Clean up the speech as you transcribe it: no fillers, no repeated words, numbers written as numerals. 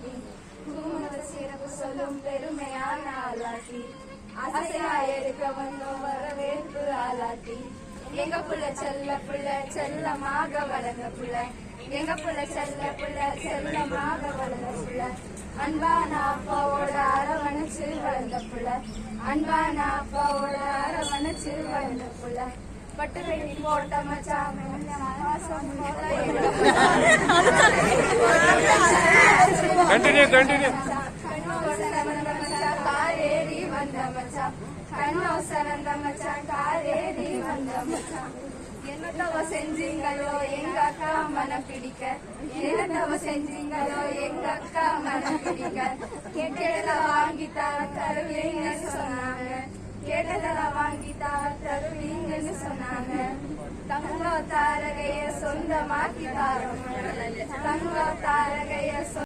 ஆளாக்கி குங்குமத்தை சிறப்பு சொல்லும் பெருமையான ஆளாக்கி ஆசையா எடுக்க வந்தோம் வரவேற்பு ஆளாக்கி எங்க புள்ள செல்லமாக வளர்ந்த புள்ள எங்க புள்ள செல்லமாக வளர்ந்த புள்ள அன்பான அப்பாவோட அரவணைச்சு வளர்ந்த புள்ள அன்பான அப்பாவோட அரவணைச்சு வளர்ந்த புள்ள பட்டு வெட்டி போட்ட மச்சான் காரேறி வந்த மச்சான் கண்ணோ சரந்த மச்சான் காரேறி வந்த மச்சான் என்னத்தவ செஞ்சீங்களோ எங்க அக்கா மனம் பிடிக்க என்னத்தவ செஞ்சீங்களோ எங்க அக்கா மனம் பிடிக்க கேட்டதெல்லாம் வாங்கித்தா தருவீங்கன்னு சொன்னாங்க கேட்டதெல்லாம் வாங்கித்தா தருவீங்கன்னு சொன்னாங்க தங்க தாரகைய சொந்தமாக்கி தாரோம் தங்க தாரகைய